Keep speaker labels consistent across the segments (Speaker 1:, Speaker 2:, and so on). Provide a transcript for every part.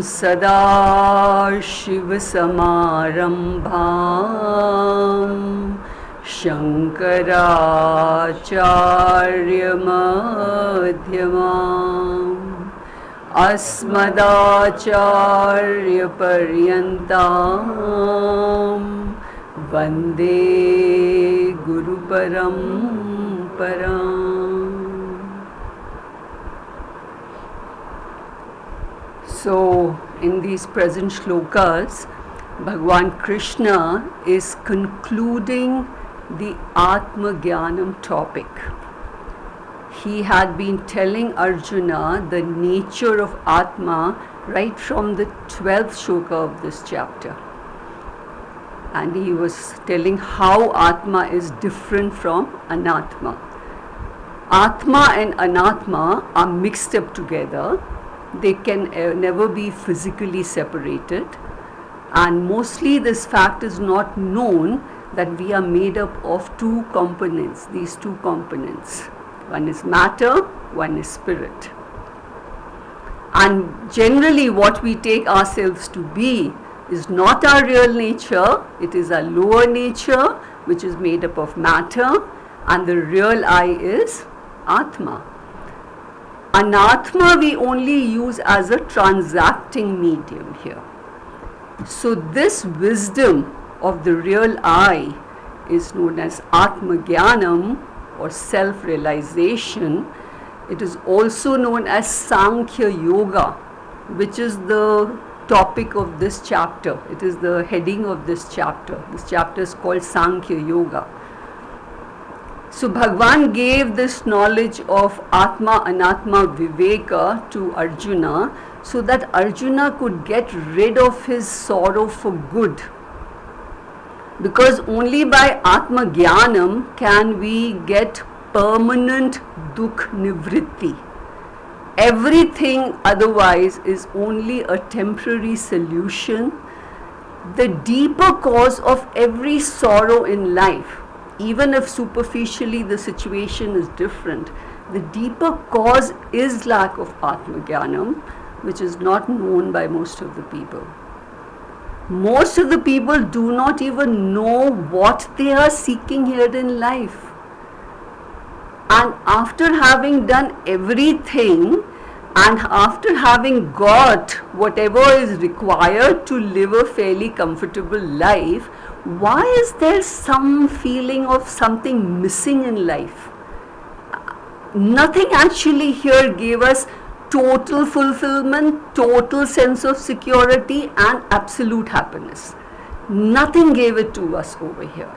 Speaker 1: सदाशिवसमारम्भाम् शङ्कराचार्यमध्यमाम् अस्मदाचार्यपर्यन्ताम् वन्दे गुरुपरम्पराम्. So, in these present shlokas, Bhagwan Krishna is concluding the Atma Jnanam topic. He had been telling Arjuna the nature of Atma right from the 12th shloka of this chapter. And he was telling how Atma is different from Anatma. Atma and Anatma are mixed up together. They can never be physically separated. And mostly this fact is not known that we are made up of two components, these two components. One is matter, one is spirit. And generally what we take ourselves to be is not our real nature, it is our lower nature which is made up of matter, and the real I is Atma. Anatma we only use as a transacting medium here. So this wisdom of the real I is known as Atma Jnanam or self-realization. It is also known as Sankhya Yoga, which is the topic of this chapter. It is the heading of this chapter. This chapter is called Sankhya Yoga. So Bhagwan gave this knowledge of Atma Anatma Viveka to Arjuna so that Arjuna could get rid of his sorrow for good. Because only by Atma Jnanam can we get permanent Dukh Nivritti. Everything otherwise is only a temporary solution. The deeper cause of every sorrow in life, even if superficially the situation is different, the deeper cause is lack of Atma Jnanam, which is not known by most of the people. Most of the people do not even know what they are seeking here in life. And after having done everything and after having got whatever is required to live a fairly comfortable life, why is there some feeling of something missing in life? Nothing actually here gave us total fulfillment, total sense of security and absolute happiness. Nothing gave it to us over here,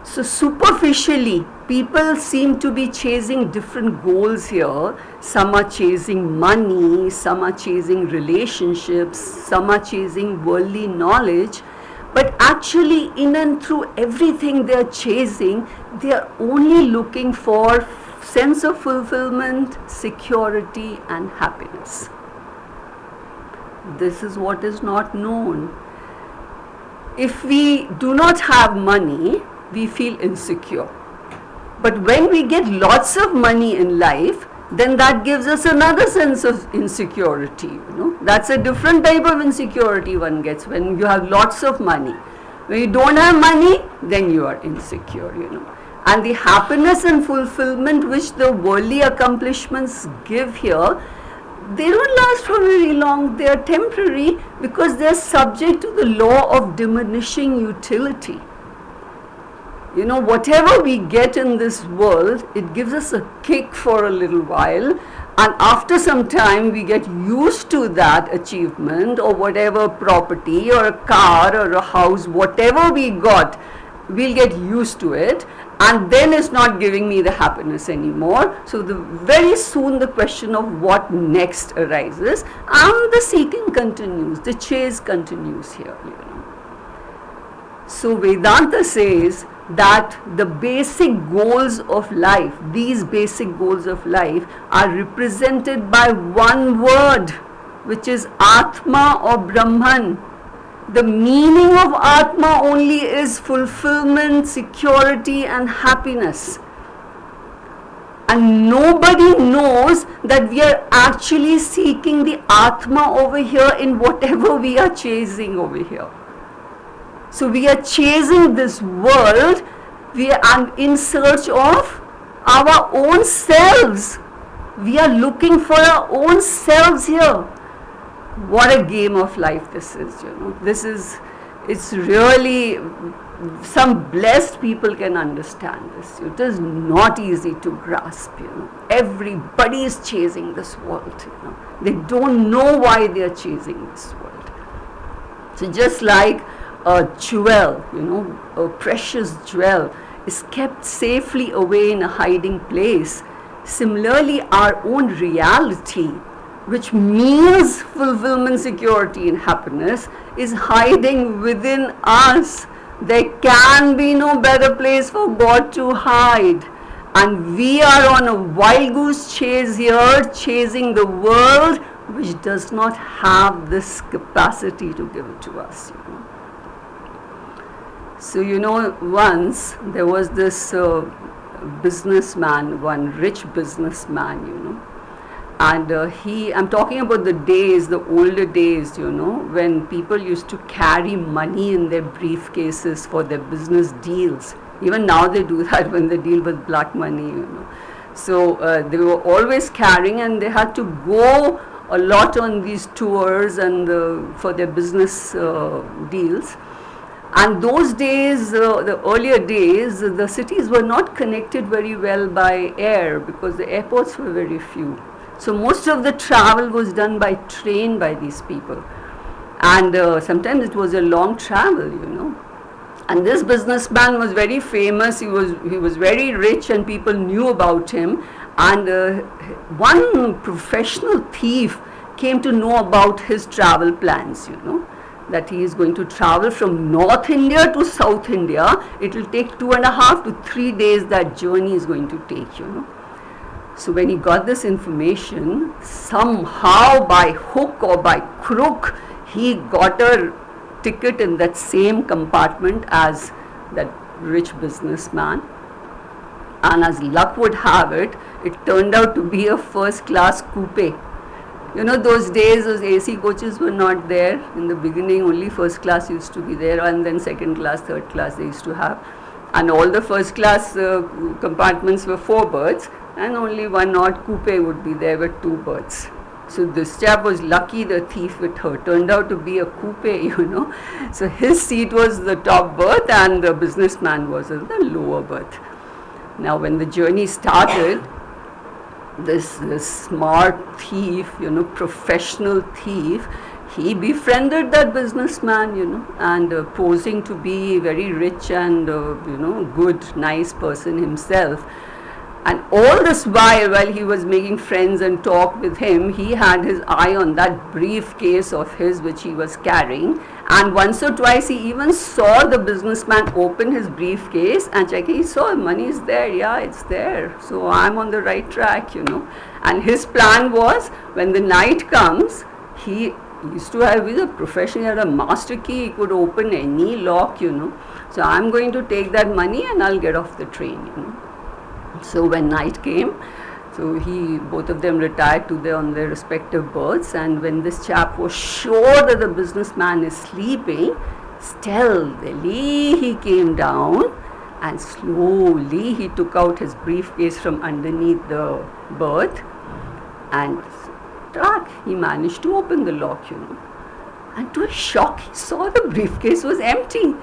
Speaker 1: So superficially, people seem to be chasing different goals here. Some are chasing money, some are chasing relationships, some are chasing worldly knowledge. But actually, in and through everything they are chasing, they are only looking for sense of fulfillment, security and happiness. This is what is not known. If we do not have money, we feel insecure. But when we get lots of money in life, then that gives us another sense of insecurity. That's a different type of insecurity one gets when you have lots of money. When you don't have money, then you are insecure, And the happiness and fulfillment which the worldly accomplishments give here, they don't last for very long. They are temporary because they are subject to the law of diminishing utility. Whatever we get in this world, it gives us a kick for a little while, and after some time we get used to that achievement or whatever property or a car or a house, whatever we got, we'll get used to it, and then it's not giving me the happiness anymore. So very soon the question of what next arises, and the seeking continues, the chase continues here. So Vedanta says that the basic goals of life, these basic goals of life are represented by one word, which is Atma or Brahman. The meaning of Atma only is fulfillment, security and happiness. And nobody knows that we are actually seeking the Atma over here in whatever we are chasing over here. So we are chasing this world, we are in search of our own selves. We are looking for our own selves here. What a game of life this is, it's really, some blessed people can understand this. It is not easy to grasp, Everybody is chasing this world, They don't know why they are chasing this world. So just like a jewel, a precious jewel is kept safely away in a hiding place, similarly our own reality, which means fulfillment, security and happiness, is hiding within us. There can be no better place for God to hide. And we are on a wild goose chase here, chasing the world which does not have this capacity to give it to us. So once there was this businessman, one rich businessman, and I'm talking about the days, the older days, when people used to carry money in their briefcases for their business deals. Even now they do that when they deal with black money, So they were always carrying, and they had to go a lot on these tours and for their business deals. And those days, the earlier days, the cities were not connected very well by air because the airports were very few. So most of the travel was done by train by these people. And sometimes it was a long travel, And this businessman was very famous, he was very rich and people knew about him. And one professional thief came to know about his travel plans, that he is going to travel from North India to South India. It will take 2.5 to 3 days that journey is going to take, So when he got this information, somehow by hook or by crook, he got a ticket in that same compartment as that rich businessman. And as luck would have it, it turned out to be a first class coupe. Those days, those AC coaches were not there. In the beginning, only first class used to be there, and then second class, third class they used to have. And all the first class compartments were 4 berths, and only one odd coupe would be there with 2 berths. So this chap was lucky, the thief with her turned out to be a coupe, So his seat was the top berth and the businessman was in the lower berth. Now when the journey started, this smart thief, professional thief, he befriended that businessman, and posing to be very rich and, good, nice person himself. And all this while he was making friends and talk with him, he had his eye on that briefcase of his which he was carrying. And once or twice he even saw the businessman open his briefcase and check. He saw money is there, yeah, it's there. So I'm on the right track, And his plan was, when the night comes, he used to have, he's a professional, he had a master key, he could open any lock, So I'm going to take that money and I'll get off the train, So when night came, so both of them retired to on their respective berths, and when this chap was sure that the businessman is sleeping, stealthily he came down and slowly he took out his briefcase from underneath the berth and he managed to open the lock, And to his shock, he saw the briefcase was empty.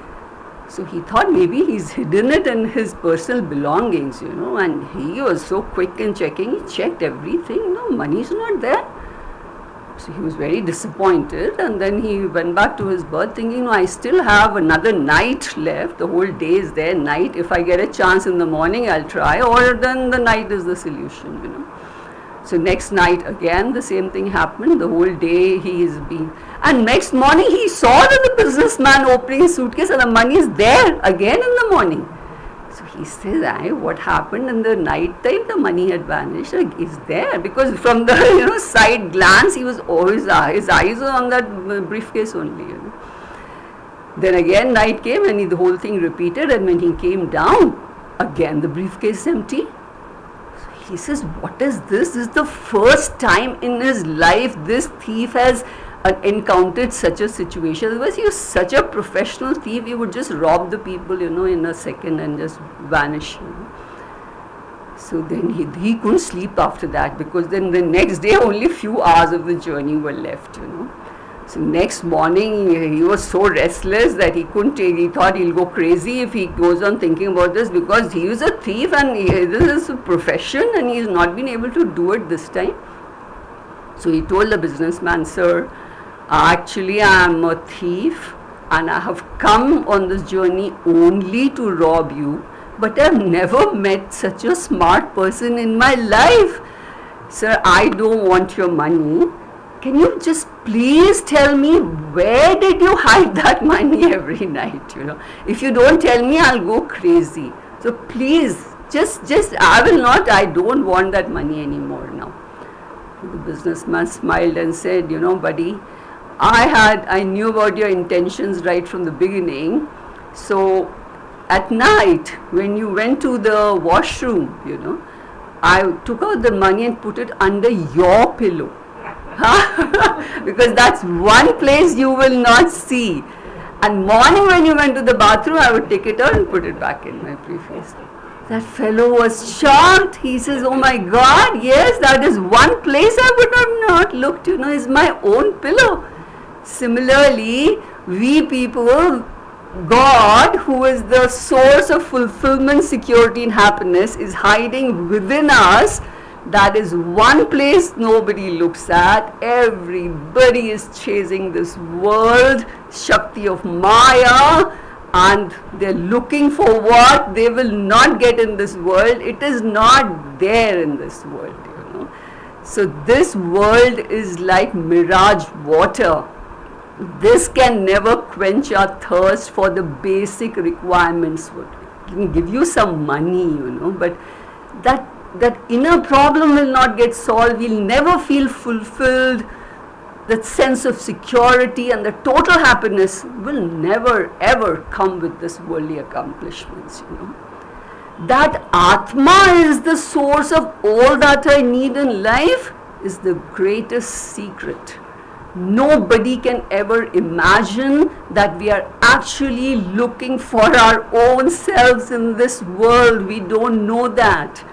Speaker 1: So he thought maybe he's hidden it in his personal belongings, and he was so quick in checking, he checked everything, money's not there. So he was very disappointed, and then he went back to his berth thinking, I still have another night left, the whole day is there, night, if I get a chance in the morning I'll try, or then the night is the solution, So next night again the same thing happened, the whole day he is being, and next morning he saw that the businessman opening his suitcase and the money is there again in the morning. So he says, what happened in the night time, the money had vanished, it's there, because from the side glance he was always, his eyes were on that briefcase only. Then again night came and the whole thing repeated, and when he came down, again the briefcase empty. he says, what is this? This is the first time in his life this thief has encountered such a situation. Otherwise, he was such a professional thief, he would just rob the people, in a second and just vanish. So then he couldn't sleep after that, because then the next day only few hours of the journey were left. So next morning he was so restless that he couldn't take, he thought he'll go crazy if he goes on thinking about this, because he was a thief and this is a profession and he's not been able to do it this time. So he told the businessman, sir, actually I am a thief and I have come on this journey only to rob you, but I've never met such a smart person in my life. Sir, I don't want your money. Can you just please tell me, where did you hide that money every night? If you don't tell me, I'll go crazy. So please, just I don't want that money anymore now. The businessman smiled and said, buddy, I knew about your intentions right from the beginning. So at night, when you went to the washroom, I took out the money and put it under your pillow. Because that's one place you will not see. And morning when you went to the bathroom, I would take it out and put it back in my briefcase. That fellow was shocked. He says, oh my God, yes, that is one place I would have not looked, is my own pillow. Similarly, we people, God, who is the source of fulfillment, security and happiness, is hiding within us. That is one place nobody looks at. Everybody is chasing this world, Shakti of Maya, and they're looking for what they will not get in this world. It is not there in this world, So this world is like mirage water. This can never quench our thirst for the basic requirements. It can give you some money, but that inner problem will not get solved. We'll never feel fulfilled. That sense of security and the total happiness will never ever come with this worldly accomplishments. That Atma is the source of all that I need in life is the greatest secret. Nobody can ever imagine that we are actually looking for our own selves in this world. We don't know that.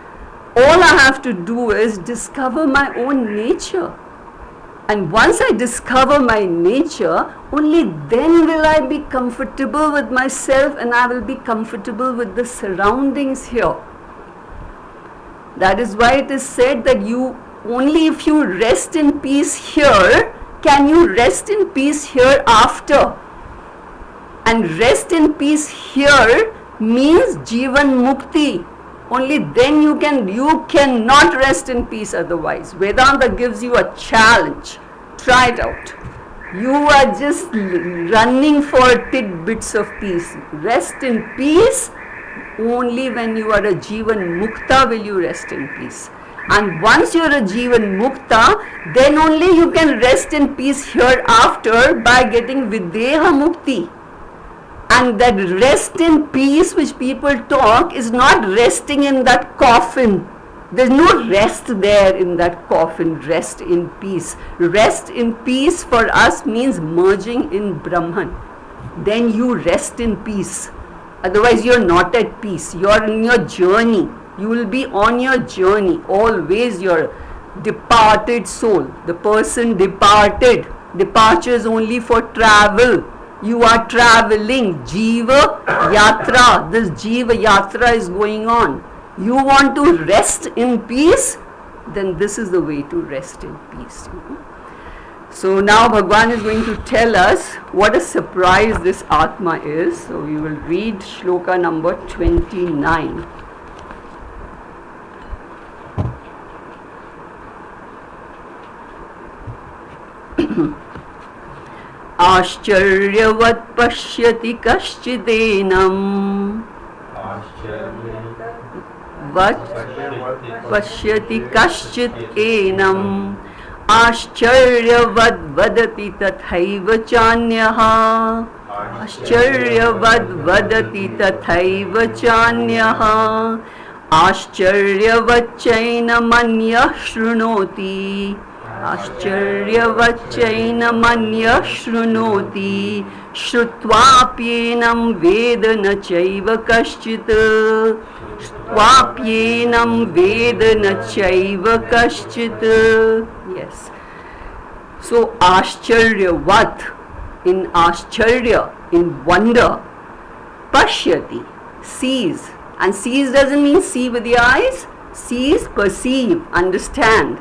Speaker 1: All I have to do is discover my own nature. And once I discover my nature, only then will I be comfortable with myself and I will be comfortable with the surroundings here. That is why it is said that only if you rest in peace here, can you rest in peace hereafter. And rest in peace here means Jivan Mukti. Only then you cannot rest in peace otherwise. Vedanta gives you a challenge. Try it out. You are just running for tidbits of peace. Rest in peace only when you are a Jivan Mukta will you rest in peace. And once you are a Jivan Mukta, then only you can rest in peace hereafter by getting Videha Mukti. And that rest in peace which people talk is not resting in that coffin. There's no rest there in that coffin, rest in peace. Rest in peace for us means merging in Brahman. Then you rest in peace. Otherwise you're not at peace. You're in your journey. You will be on your journey. Always your departed soul. The person departed. Departure is only for travel. You are traveling. Jiva Yatra. This Jiva Yatra is going on. You want to rest in peace? Then this is the way to rest in peace. So now Bhagwan is going to tell us what a surprise this Atma is. So we will read shloka number 29. आश्चर्यवत् पश्यति कश्चिदेनम् वत् पश्यति कश्चित् एनम् आश्चर्यवद् वदति तथैव चान्यः आश्चर्यवद् वदति तथैव चान्यः आश्चर्यवच्चैनमन्यः शृणोति आश्चर्यवच्चैनमन्यः शृणोति श्रुत्वाप्येनं वेद न चैव कश्चित् श्रुत्वाप्येनं वेद न चैव कश्चित्. Yes. So आश्चर्यवत्, in आश्चर्य, in wonder, pashyati, sees. And sees doesn't mean see with the eyes. Sees, perceive, understand.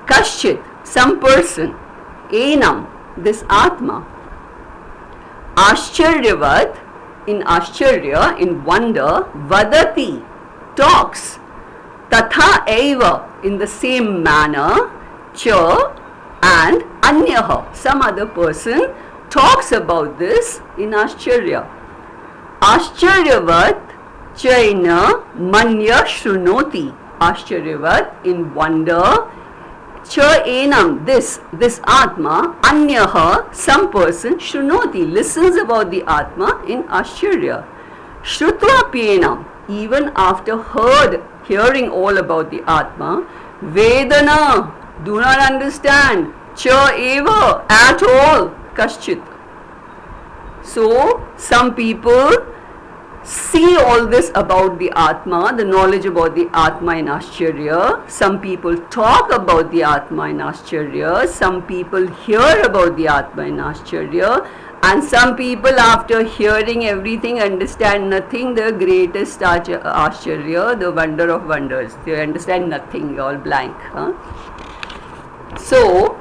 Speaker 1: Kashchit, some person. Enam, this Atma. Ascharyavat, in Ascharya, in wonder. Vadati, talks. Tatha eva, in the same manner. Cha, and Anyaha, some other person, talks about this in Ascharya. Ascharyavat Chaina Manya Shrunoti. Ascharyavat, in wonder. Cha enam, this Atma. Anyaha, some person. Shrunoti, listens about the Atma in Ascharya. Shrutva pienam, even after hearing all about the Atma. Vedana, do not understand. Cha eva, at all. Kashchit. So, some people see all this about the Atma, the knowledge about the Atma in Ascharya. Some people talk about the Atma in Ascharya. Some people hear about the Atma in Ascharya. And some people, after hearing everything, understand nothing. The greatest Ascharya, the wonder of wonders. They understand nothing, all blank. Huh? So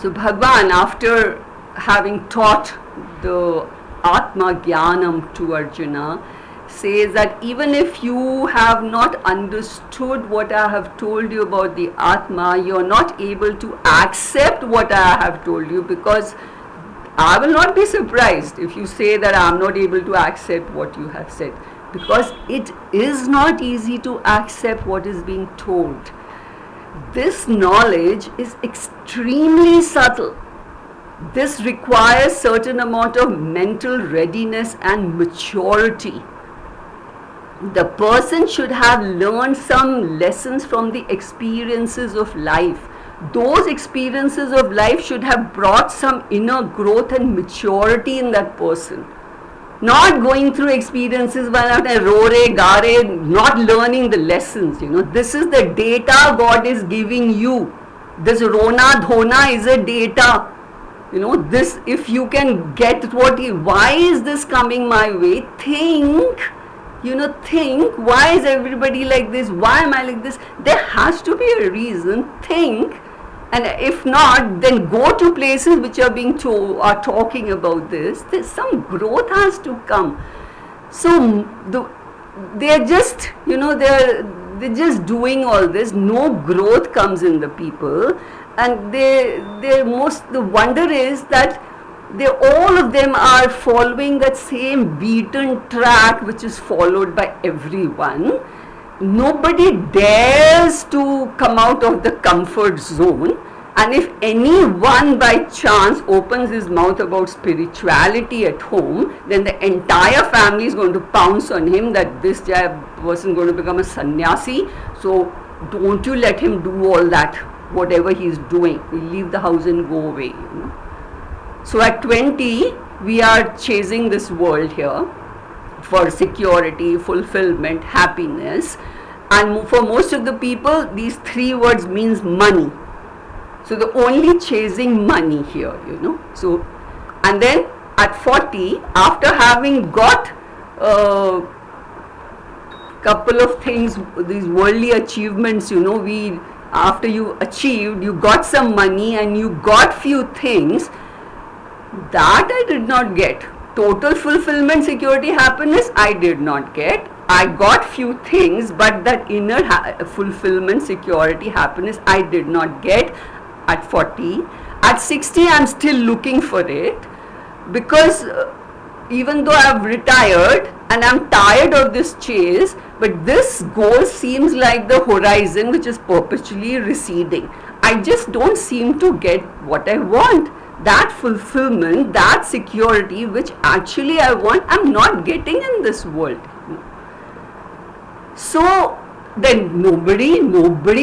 Speaker 1: Bhagwan, after having taught the Atma Jnanam to Arjuna, says that even if you have not understood what I have told you about the Atma, you are not able to accept what I have told you, because I will not be surprised if you say that I am not able to accept what you have said, because it is not easy to accept what is being told. This knowledge is extremely subtle. This requires certain amount of mental readiness and maturity. The person should have learned some lessons from the experiences of life. Those experiences of life should have brought some inner growth and maturity in that person. Not going through experiences while not learning the lessons. This is the data God is giving you. This Rona Dhona is a data. This, if you can get why is this coming my way? Think, why is everybody like this? Why am I like this? There has to be a reason. Think. And if not, then go to places which are are talking about this. There's some growth has to come. So they're just, they're just doing all this. No growth comes in the people, and the wonder is that all of them are following that same beaten track which is followed by everyone. Nobody dares to come out of the comfort zone, and if anyone by chance opens his mouth about spirituality at home, then the entire family is going to pounce on him that this person is going to become a sannyasi, so don't you let him do all that, whatever he is doing. He'll leave the house and go away. So at 20, we are chasing this world here for security, fulfillment, happiness, and for most of the people these three words means money. So the only chasing money here, So, and then at 40, after having got a couple of things, these worldly achievements, after you achieved, you got some money and you got few things, that I did not get. Total fulfillment, security, happiness, I did not get. I got few things, but that inner fulfillment, security, happiness, I did not get at 40. At 60, I am still looking for it, because even though I have retired and I am tired of this chase, but this goal seems like the horizon which is perpetually receding. I just don't seem to get what I want. That fulfillment, that security which actually I want, I'm not getting in this world. So then nobody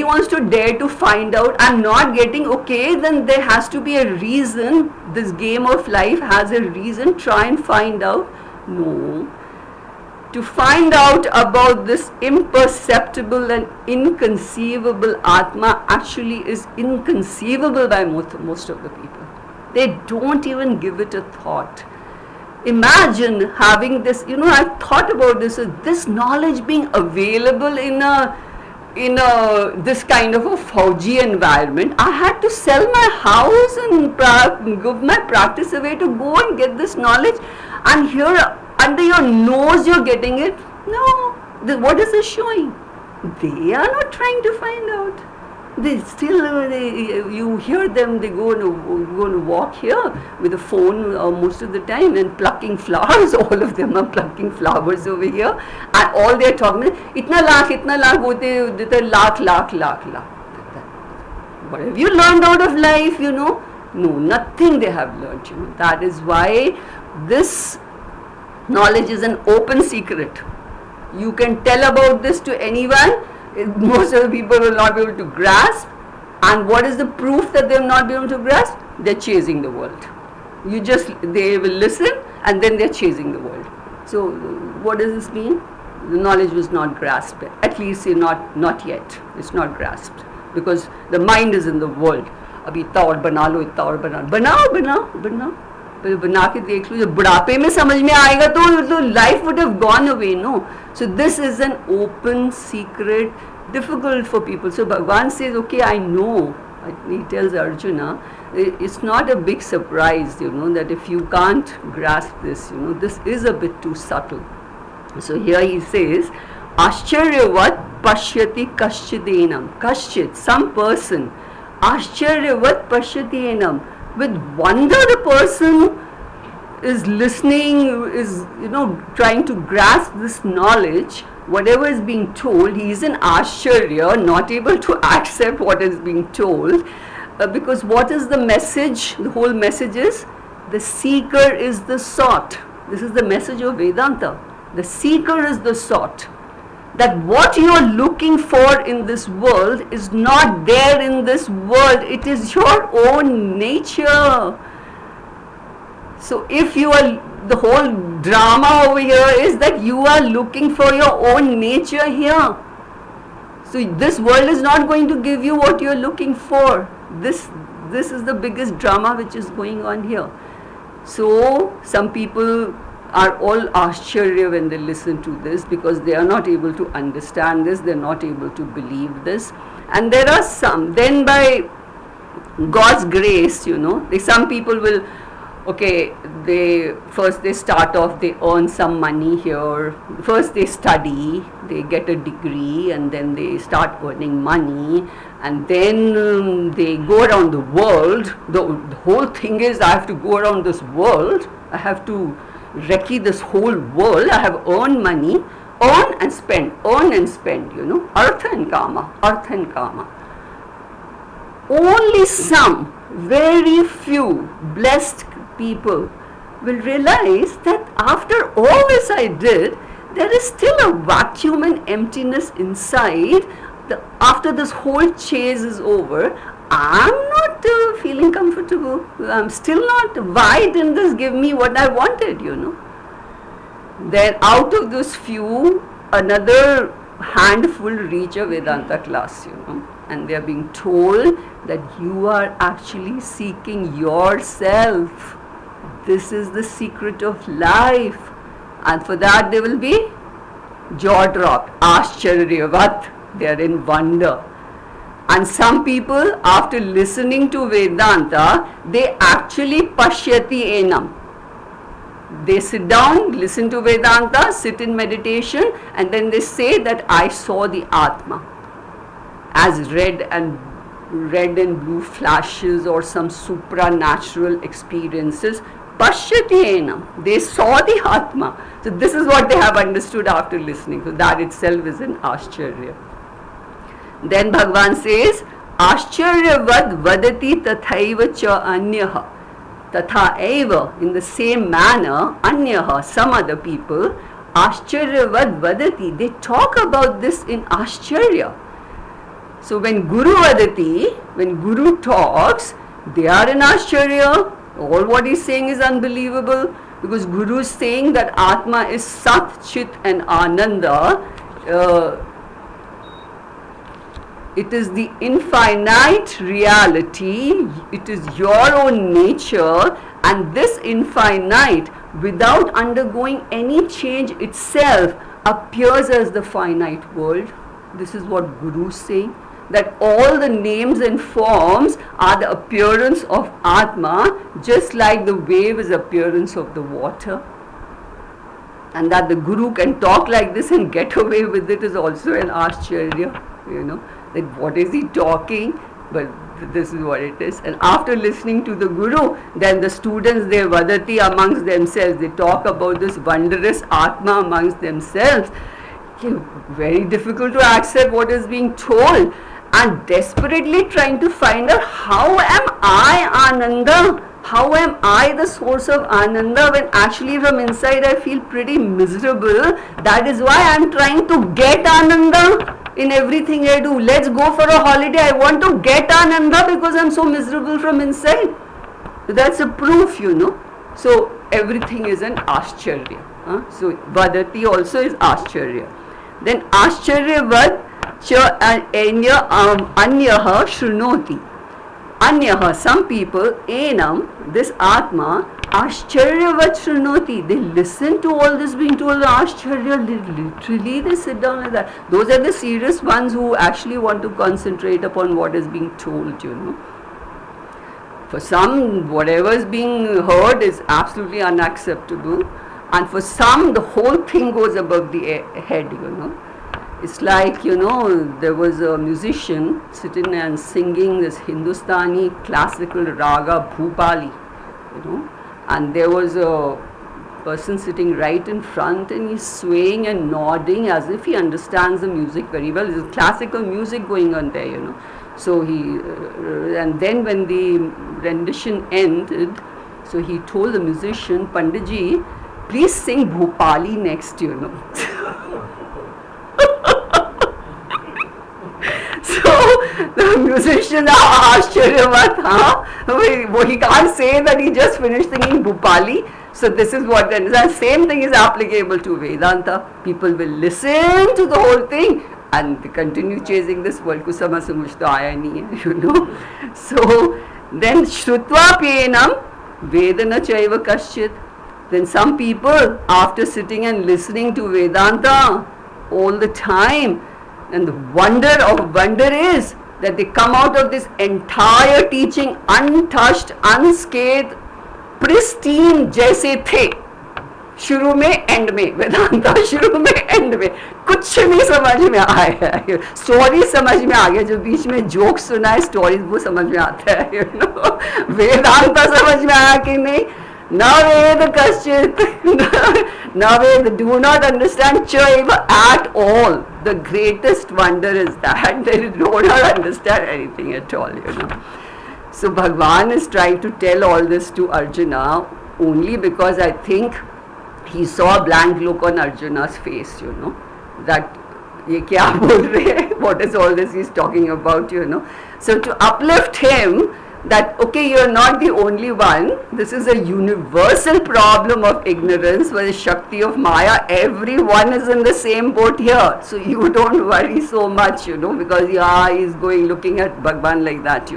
Speaker 1: wants to dare to find out. I'm not getting, okay, then there has to be a reason. This game of life has a reason. Try and find out. No. To find out about this imperceptible and inconceivable Atma actually is inconceivable by most of the people. They don't even give it a thought. Imagine having this, I've thought about this knowledge being available in this kind of a Fauji environment. I had to sell my house and give my practice away to go and get this knowledge, and here under your nose you're getting it. No, what is this showing? They are not trying to find out. They still, you hear them, they go and walk here with a phone most of the time and plucking flowers. All of them are plucking flowers over here, and all they're talking is, itna lakh hote, lakh. What have you learned out of life, No, nothing they have learned, That is why this knowledge is an open secret. You can tell about this to anyone. Most of the people will not be able to grasp. And what is the proof that they will not be able to grasp? They're chasing the world. They will listen and then they're chasing the world. So what does this mean? The knowledge was not grasped. At least not yet. It's not grasped. Because the mind is in the world. Abhi itna aur bana lo, itna aur bana. Banao. बना के देख लो, जब बुढ़ापे में समझ में आएगा तो life would have gone away, no? So this is an open secret, difficult for people. So Bhagavan says, okay, I know. He tells Arjuna, it's not a big surprise, that if you can't grasp this, this is a bit too subtle. So here he says, Ascharyavat pashyati kashchidenam. Kashchit, some person. Ascharyavat pashyati enam. With wonder, the person is listening, is trying to grasp this knowledge, whatever is being told. He is in Ashcharya, not able to accept what is being told, because what is the message? The whole message is, the seeker is the sought. This is the message of Vedanta. The seeker is the sought. That what you are looking for in this world is not there in this world. It is your own nature. So if you are, the whole drama over here is that you are looking for your own nature here. So this world is not going to give you what you are looking for. This is the biggest drama which is going on here. So some people are all Ashcharya when they listen to this, because they are not able to understand this, they are not able to believe this. And there are some, then by God's grace, some people will, okay, they start off, they earn some money here, first they study, they get a degree, and then they start earning money, and then they go around the world. The whole thing is, I have to go around this world, I have to recce this whole world, I have earned money, earn and spend, artha and kama. Only some, very few blessed people will realize that after all this I did, there is still a vacuum and emptiness inside. After this whole chase is over, I'm not feeling comfortable. I'm still not. Why didn't this give me what I wanted, Then out of those few, another handful reach a Vedanta class, And they are being told that you are actually seeking yourself. This is the secret of life. And for that they will be jaw dropped. Ascharyavat. They are in wonder. And some people, after listening to Vedanta, they actually pashyati enam. They sit down, listen to Vedanta, sit in meditation, and then they say that I saw the Atma as red and blue flashes or some supernatural experiences. Pashyati enam. They saw the Atma. So this is what they have understood after listening. So that itself is an Ascharya. Then Bhagavan says, Ascharyavat vadati tathaiva cha anyaha. Tatha eva, in the same manner, anyaha, some other people, Ascharyavat vadati. They talk about this in Ascharya. So when Guru vadati, when Guru talks, they are in Ascharya. All what he's saying is unbelievable, because Guru is saying that Atma is Sat, Chit and Ananda. It is the infinite reality, it is your own nature, and this infinite, without undergoing any change itself, appears as the finite world. This is what Guru is saying, that all the names and forms are the appearance of Atma, just like the wave is appearance of the water. And that the Guru can talk like this and get away with it is also an Ascharya, that what is he talking, but this is what it is. And after listening to the Guru, then the students, they vadati amongst themselves, they talk about this wondrous Atma amongst themselves. Very difficult to accept what is being told, and desperately trying to find out, how am I Ananda? How am I the source of Ananda, when actually from inside I feel pretty miserable? That is why I am trying to get Ananda in everything I do. Let's go for a holiday. I want to get Ananda because I am so miserable from inside. That's a proof, So everything is an Ascharya. So Vadati also is Ascharya. Then Ascharyavat cha anyaha shrunoti. Anyaha, some people, enam, this Atma, Ascharyavat shrunoti. They listen to all this being told, Ascharya, literally they sit down like that. Those are the serious ones who actually want to concentrate upon what is being told, For some, whatever is being heard is absolutely unacceptable. And for some, the whole thing goes above the head, It's like, there was a musician sitting and singing this Hindustani classical raga Bhupali, and there was a person sitting right in front, and he's swaying and nodding as if he understands the music very well. There's classical music going on there, So and then when the rendition ended, so he told the musician, Panditji, please sing Bhupali next, So the musician Ascharyavat, he can't say that he just finished singing Bhupali. So this is what, and the same thing is applicable to Vedanta. People will listen to the whole thing and they continue chasing this world. Kusama samujh to aaya nahi hai, So then Shrutva Penam Vedana Chaiva Kaschit. Then some people, after sitting and listening to Vedanta all the time, and the wonder of wonder is that they come out of this entire teaching untouched, unscathed, pristine, jaise the. शुरू में and में वेदांता शुरू में and में कुछ नहीं समझ में आया, स्टोरी समझ में आ गया, जो बीच में जोक सुना है स्टोरीज वो समझ में आता है, वेदांता समझ में आया कि नहीं, न वेद कश्चित, न वेद, do not understand Chaiva at all. The greatest wonder is that they do not understand anything at all, So Bhagwan is trying to tell all this to Arjuna only because I think he saw a blank look on Arjuna's face, that ye kya bol rahe hai? What is all this he's talking about, So to uplift him, that okay, you're not the only one, this is a universal problem of ignorance, where the Shakti of Maya, everyone is in the same boat here, so you don't worry so much, because he's going looking at Bhagwan like that,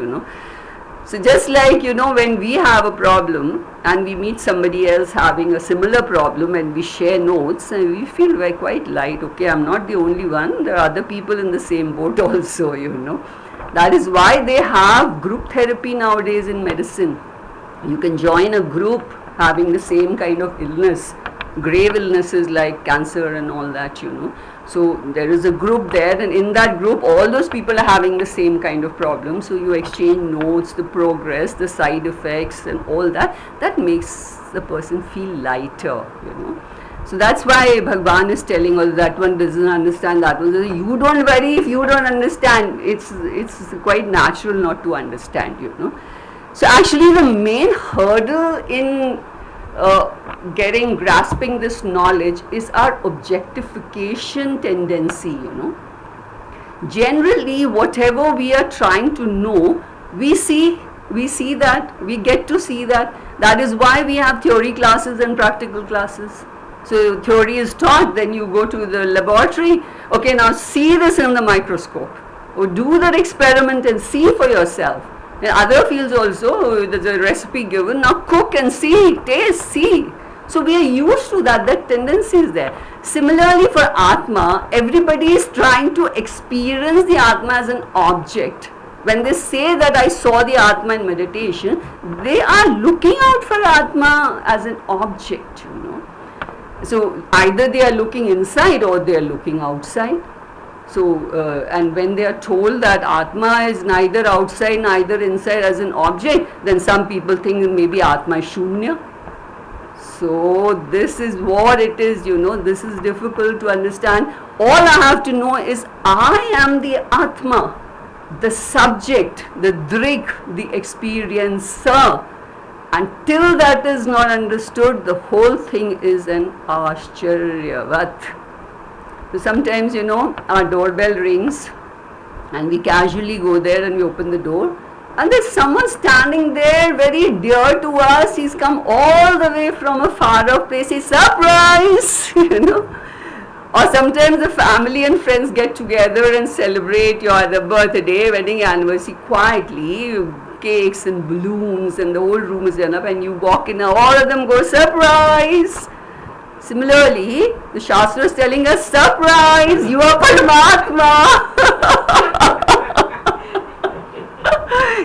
Speaker 1: So just like, when we have a problem and we meet somebody else having a similar problem and we share notes, and we feel we're quite light, okay, I'm not the only one, there are other people in the same boat also, That is why they have group therapy nowadays in medicine. You can join a group having the same kind of illness, grave illnesses like cancer and all that, So there is a group there, and in that group all those people are having the same kind of problem. So you exchange notes, the progress, the side effects and all that. That makes the person feel lighter, So that's why Bhagwan is telling us that one doesn't understand, that one doesn't. You don't worry if you don't understand. It's quite natural not to understand, So actually the main hurdle in grasping this knowledge is our objectification tendency, Generally, whatever we are trying to know, we see that, we get to see that. That is why we have theory classes and practical classes. So theory is taught, then you go to the laboratory, okay, now see this in the microscope, or do that experiment and see for yourself. In other fields also, there's a recipe given, now cook and see, taste, see. So we are used to that tendency is there. Similarly for Atma, everybody is trying to experience the Atma as an object. When they say that I saw the Atma in meditation, they are looking out for Atma as an object, So either they are looking inside or they are looking outside. So, and when they are told that Atma is neither outside, neither inside as an object, then some people think maybe Atma is Shunya. So, this is what it is, this is difficult to understand. All I have to know is I am the Atma, the subject, the drik, the experiencer. Until that is not understood, the whole thing is an Ascharyavat. So sometimes, our doorbell rings and we casually go there and we open the door. And there's someone standing there very dear to us. He's come all the way from a far off place. He's surprise, Or sometimes the family and friends get together and celebrate your either birthday, wedding anniversary quietly, cakes and balloons, and the whole room is done up, and you walk in, all of them go, surprise. Similarly, the Shastra is telling us, surprise, you are Paramatma.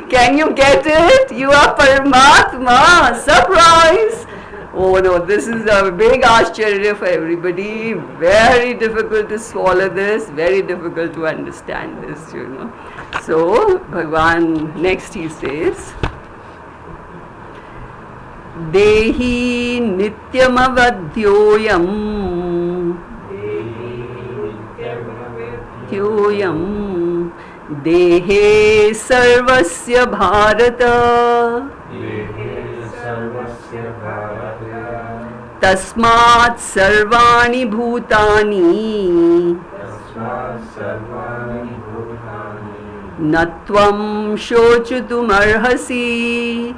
Speaker 1: Can you get it? You are Paramatma. Surprise! Oh no, this is a big Ascharya for everybody. Very difficult to swallow this, very difficult to understand this, So, Bhagavan, next he says, Dehi nityam avadhyoyam Dehe sarvasya bharata Tasmat sarvani bhutani Natvam shochitum arhasi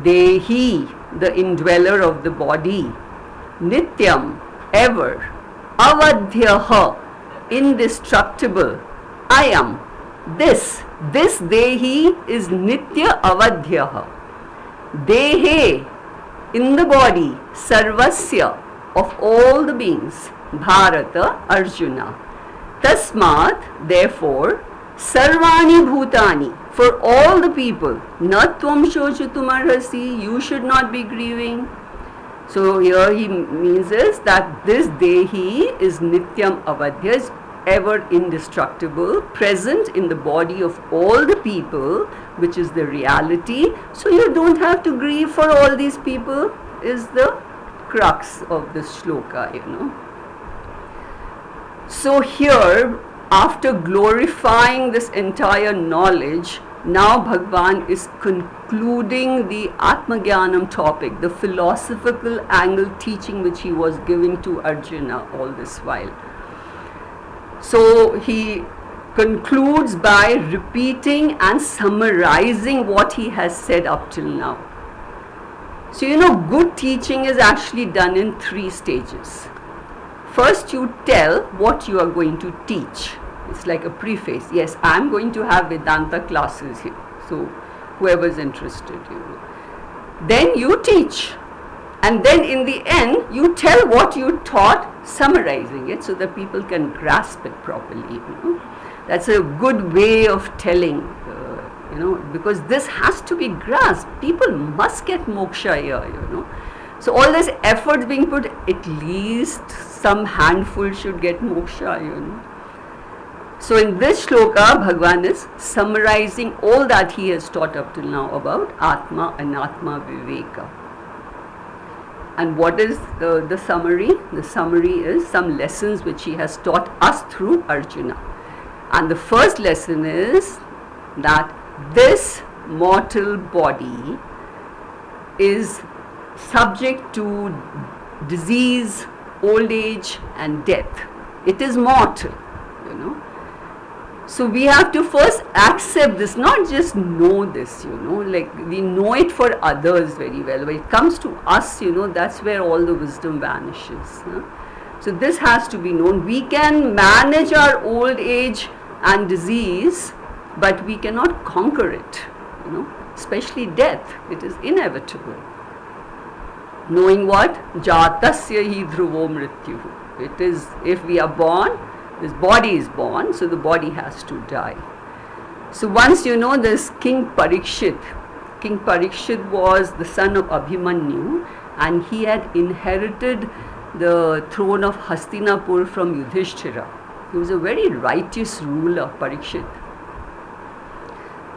Speaker 1: Dehi, the indweller of the body, Nityam, ever, Avadhyaha, indestructible, I am. This Dehi is Nitya Avadhyaha. Dehe, in the body, Sarvasya, of all the beings, Bharata, Arjuna. Tasmat, therefore, Sarvani Bhutani, for all the people, Natvam shochitum arhasi, you should not be grieving. So here he means is that this Dehi is Nityam Avadhya, is ever indestructible, present in the body of all the people, which is the reality. So you don't have to grieve for all these people, is the crux of this shloka, So here, after glorifying this entire knowledge, now Bhagavan is concluding the Atmagyanam topic, the philosophical angle teaching which he was giving to Arjuna all this while. So he concludes by repeating and summarizing what he has said up till now. So good teaching is actually done in 3 stages. First, you tell what you are going to teach. It's like a preface. Yes, I'm going to have Vedanta classes here. So whoever is interested, Then you teach. And then in the end, you tell what you taught, summarizing it so that people can grasp it properly. That's a good way of telling, because this has to be grasped. People must get moksha here, So all this effort being put, at least some handful should get moksha, So in this shloka, Bhagavan is summarizing all that he has taught up till now about Atma and Atma Viveka. And what is the summary? The summary is some lessons which he has taught us through Arjuna. And the first lesson is that this mortal body is subject to disease, old age and death. It is mortal, you know. So we have to first accept this, not just know this, you know, like we know it for others very well. When it comes to us, you know, that's where all the wisdom vanishes. So this has to be known. We can manage our old age and disease, but we cannot conquer it, you know, especially death. It is inevitable. Knowing what? Jatasya hi dhruvo mrityuh. It is, if we are born, this body is born, so the body has to die. So once, you know, this King Parikshit was the son of Abhimanyu, and he had inherited the throne of Hastinapur from Yudhishthira. He was a very righteous ruler, Parikshit.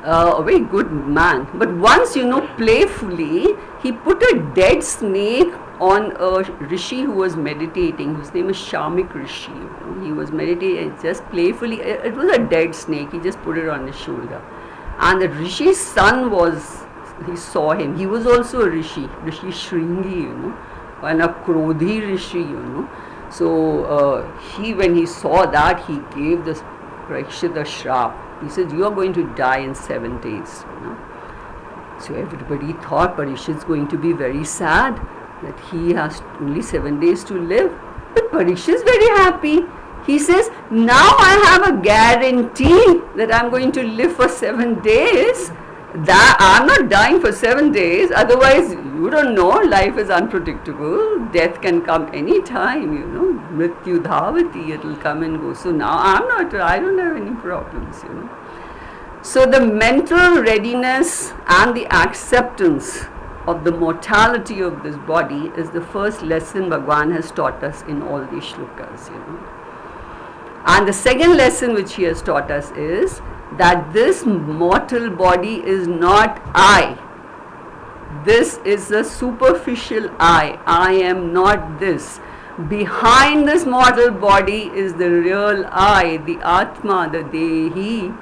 Speaker 1: A very good man. But once, you know, playfully, he put a dead snake on a rishi who was meditating, whose name is Shamik Rishi. You know, he was meditating just playfully. It was a dead snake. He just put it on his shoulder. And the rishi's son he saw him. He was also a rishi Shringi, you know, and a Krodhi rishi, you know. So when he saw that, he gave this Parikshit a shrap. He said, "You are going to die in 7 days." You know. So everybody thought Parikshit's going to be very sad that he has only 7 days to live. But Parikshit is very happy. He says, "Now I have a guarantee that I'm going to live for 7 days. That I'm not dying for 7 days. Otherwise, you don't know, life is unpredictable. Death can come any time, you know. Mrityu dhavati, it'll come and go. So now I don't have any problems, you know." So the mental readiness and the acceptance of the mortality of this body is the first lesson Bhagwan has taught us in all these shlokas, you know. And the second lesson which he has taught us is that this mortal body is not I. This is a superficial I. I am not this. Behind this mortal body is the real I, the Atma, the Dehi.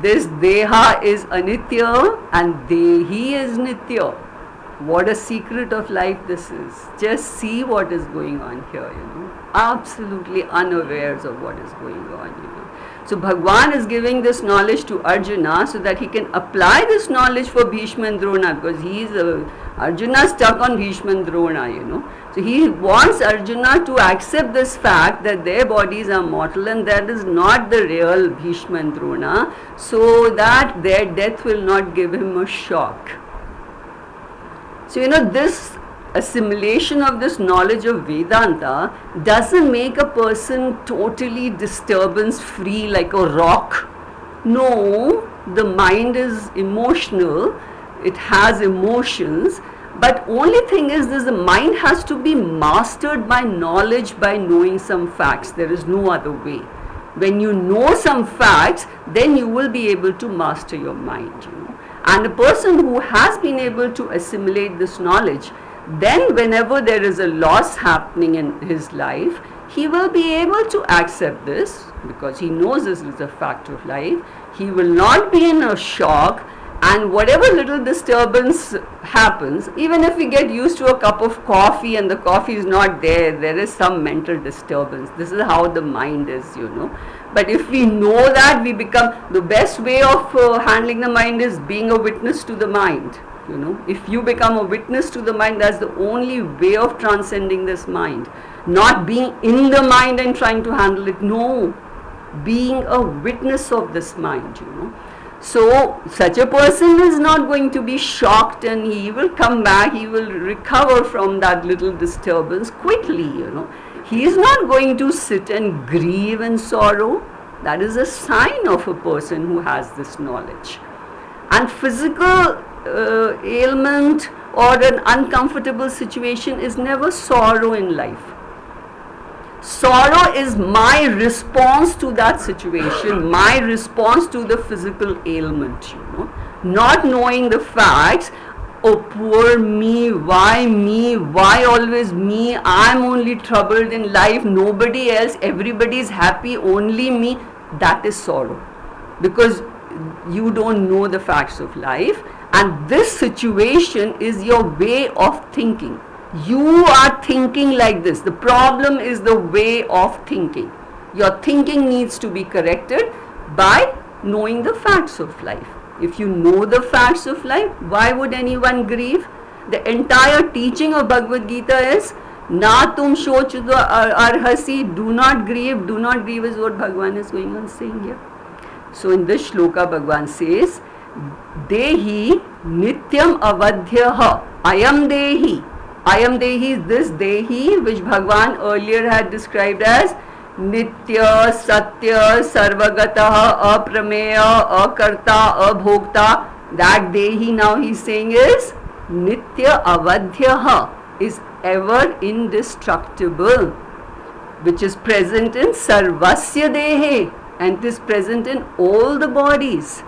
Speaker 1: This Deha is Anitya and Dehi is Nitya. What a secret of life this is. Just see what is going on here, you know. Absolutely unawares of what is going on, you know. So Bhagwan is giving this knowledge to Arjuna so that he can apply this knowledge for Bhishma and Drona, because Arjuna stuck on Bhishma and Drona, you know. So he wants Arjuna to accept this fact that their bodies are mortal and that is not the real Bhishma and Drona, so that their death will not give him a shock. So, you know, this assimilation of this knowledge of Vedanta doesn't make a person totally disturbance free like a rock. No, the mind is emotional, it has emotions, but only thing is this, the mind has to be mastered by knowledge, by knowing some facts. There is no other way. When you know some facts, then you will be able to master your mind, you know. And a person who has been able to assimilate this knowledge, then whenever there is a loss happening in his life, he will be able to accept this because he knows this is a fact of life. He will not be in a shock, and whatever little disturbance happens, even if we get used to a cup of coffee and the coffee is not there, there is some mental disturbance. This is how the mind is, you know. But if we know that, we become, the best way of handling the mind is being a witness to the mind. You know, if you become a witness to the mind, that's the only way of transcending this mind. Not being in the mind and trying to handle it. No, being a witness of this mind, you know. So such a person is not going to be shocked, and he will come back, he will recover from that little disturbance quickly, you know. He is not going to sit and grieve and sorrow. That is a sign of a person who has this knowledge. And physical ailment or an uncomfortable situation is never sorrow in life. Sorrow is my response to that situation, my response to the physical ailment, you know. Not knowing the facts, oh poor me, why always me, I'm only troubled in life, nobody else, everybody is happy, only me, that is sorrow. Because you don't know the facts of life, and this situation is your way of thinking. You are thinking like this. The problem is the way of thinking. Your thinking needs to be corrected by knowing the facts of life. If you know the facts of life, why would anyone grieve? The entire teaching of Bhagavad Gita is Na tum shoch arhasi, do not grieve is what Bhagavan is going on saying here. So in this shloka, Bhagavan says, Dehi nityam avadhyaha, ayam dehi. Ayam dehi is this dehi which Bhagavan earlier had described as Nitya, Satya, Sarvagataha, Aprameya, Akarta, Abhokta. That dehi now he's saying is Nitya avadhyaha, is ever indestructible, which is present in Sarvasya Dehe, and it is present in all the bodies.